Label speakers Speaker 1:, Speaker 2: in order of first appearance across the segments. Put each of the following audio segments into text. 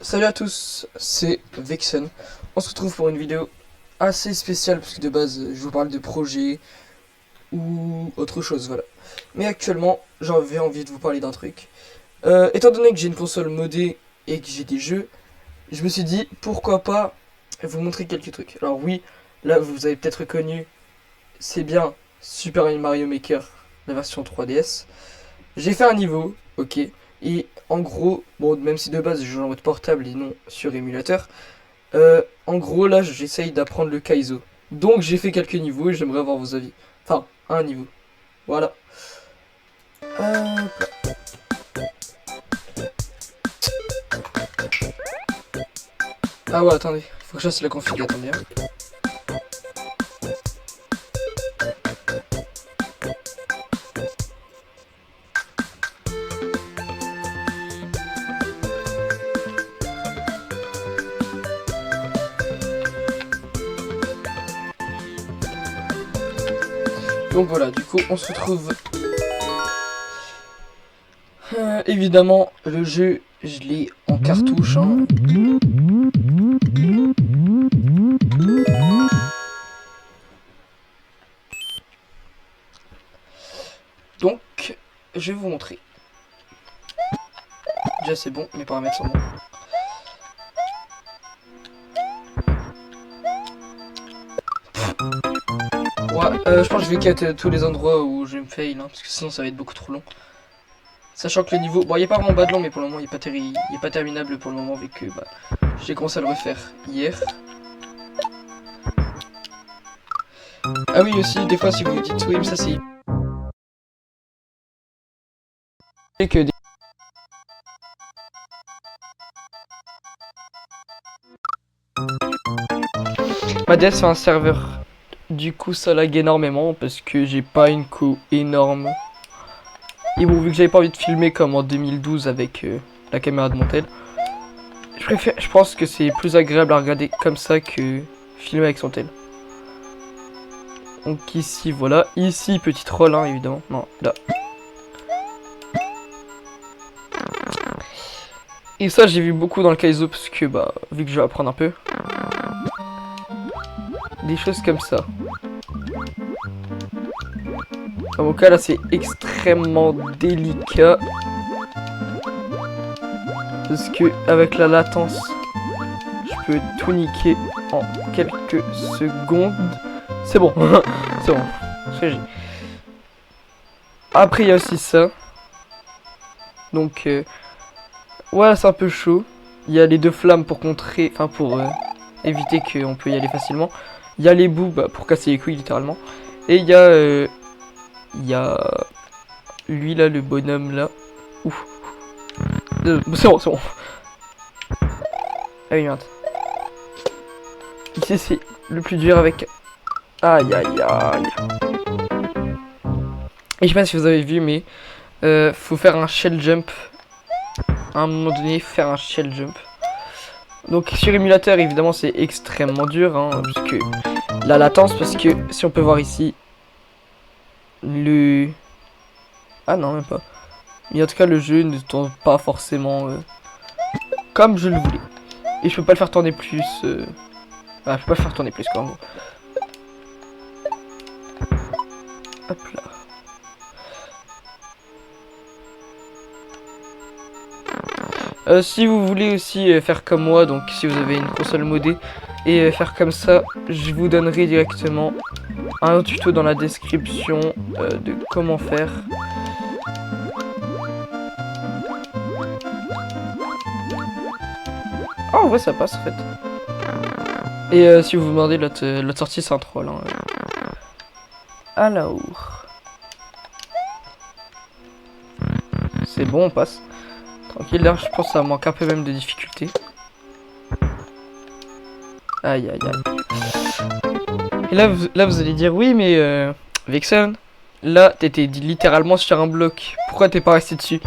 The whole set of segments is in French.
Speaker 1: Salut à tous, c'est Vexen. On se retrouve pour une vidéo assez spéciale parce que de base je vous parle de projets ou autre chose, voilà. Mais actuellement j'avais envie de vous parler d'un truc. Étant donné que j'ai une console modée et que j'ai des jeux, je me suis dit pourquoi pas vous montrer quelques trucs. Alors oui, là vous avez peut-être reconnu, c'est bien Super Mario Maker, la version 3DS. J'ai fait un niveau, ok. Et en gros, bon, même si de base je joue en mode portable et non sur émulateur, en gros là j'essaye d'apprendre le Kaizo. Donc j'ai fait quelques niveaux et j'aimerais avoir vos avis. Enfin, un niveau. Voilà. Hop là. Ah ouais, attendez, faut que je fasse la config, attendez. Donc voilà, du coup on se retrouve. Évidemment, le jeu, je l'ai en cartouche. Hein. Donc, je vais vous montrer. Déjà c'est bon, mes paramètres sont bons. Ouais, je pense que je vais cut tous les endroits où je me fail, hein, parce que sinon ça va être beaucoup trop long. Sachant que le niveau, bon il n'y a pas vraiment bas de long, mais pour le moment il n'est pas terminable pour le moment vu que j'ai commencé à le refaire hier. Ah oui aussi, des fois si vous vous dites oui mais ça c'est... que ma DS fait un serveur. Du coup ça lag énormément parce que j'ai pas une co énorme. Et bon vu que j'avais pas envie de filmer comme en 2012 avec la caméra de mon tel, je pense que c'est plus agréable à regarder comme ça que filmer avec son tel. Donc ici voilà, ici petit troll hein, évidemment, non là. Et ça j'ai vu beaucoup dans le Kaizo parce que vu que je vais apprendre un peu. Des choses comme ça. Dans mon cas là c'est extrêmement délicat. Parce que avec la latence, je peux tout niquer en quelques secondes. C'est bon, c'est bon. Après il y a aussi ça. Donc voilà c'est un peu chaud. Il y a les deux flammes pour contrer, enfin pour éviter qu'on peut y aller facilement. Il y a les bouts pour casser les couilles littéralement. Et il y a lui là, le bonhomme là. Ouf. C'est bon, c'est bon. Ah oui merde. Ici c'est le plus dur avec... Aïe aïe aïe. Et je sais pas si vous avez vu mais faut faire un shell jump. À un moment donné, faire un shell jump. Donc sur émulateur évidemment c'est extrêmement dur hein, puisque la latence, parce que si on peut voir ici le... Ah non même pas. Mais en tout cas le jeu ne tourne pas forcément comme je le voulais. Et je peux pas le faire tourner plus Ah, je peux pas le faire tourner plus quoi en gros. Hop là. Si vous voulez aussi faire comme moi, donc si vous avez une console modée et faire comme ça, je vous donnerai directement un tuto dans la description de comment faire. Ah en vrai ça passe en fait. Et si vous vous demandez l'autre sortie c'est un troll. Hein. Alors. C'est bon on passe. Tranquille, là je pense que ça manque un peu même de difficulté. Aïe aïe aïe. Et là vous allez dire oui mais Vexen, là t'étais littéralement sur un bloc. Pourquoi t'es pas resté dessus?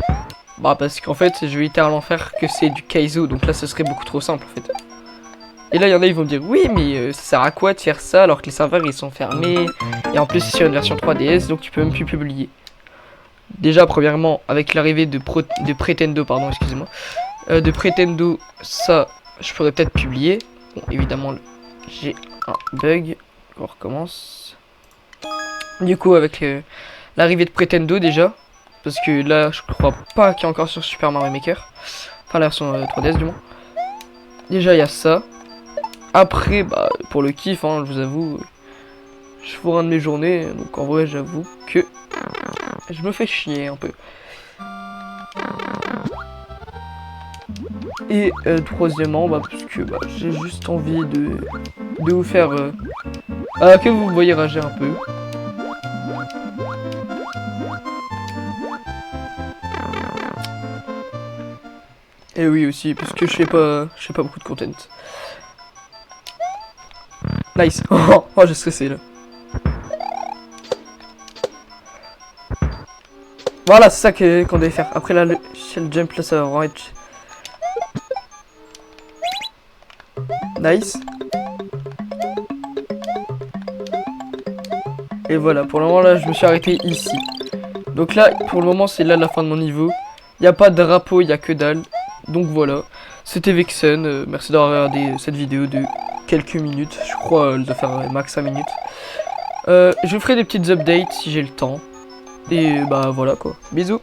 Speaker 1: Bah parce qu'en fait je vais littéralement faire que c'est du Kaizo. Donc là ce serait beaucoup trop simple en fait. Et là il y en a ils vont me dire oui mais ça sert à quoi de faire ça alors que les serveurs ils sont fermés. Et en plus c'est sur une version 3DS donc tu peux même plus publier. Déjà premièrement avec l'arrivée de Pretendo, pardon excusez-moi, De Pretendo, ça, je pourrais peut-être publier. Bon, évidemment, j'ai un bug. On recommence. Du coup, avec l'arrivée de Pretendo déjà. Parce que là, je crois pas qu'il y a encore sur Super Mario Maker. Enfin, la version 3DS du moins. Déjà, il y a ça. Après, bah, pour le kiff, hein, je vous avoue, je fourre un de mes journées. Donc en vrai, j'avoue que je me fais chier un peu. Et troisièmement, bah, parce que bah, j'ai juste envie de vous faire... que vous me voyez rager un peu. Et oui aussi, parce que je fais pas beaucoup de content. Nice. Oh, j'ai stressé là. Voilà, c'est ça qu'on devait faire. Après là, le shell jump là, ça va vraiment être... Nice. Et voilà, pour le moment là, je me suis arrêté ici. Donc là, pour le moment, c'est là la fin de mon niveau. Il n'y a pas de drapeau, il n'y a que dalle. Donc voilà, c'était Vexen. Merci d'avoir regardé cette vidéo de quelques minutes. Je crois elle doit faire max 5 minutes. Je vous ferai des petites updates si j'ai le temps. Et bah voilà quoi. Bisous.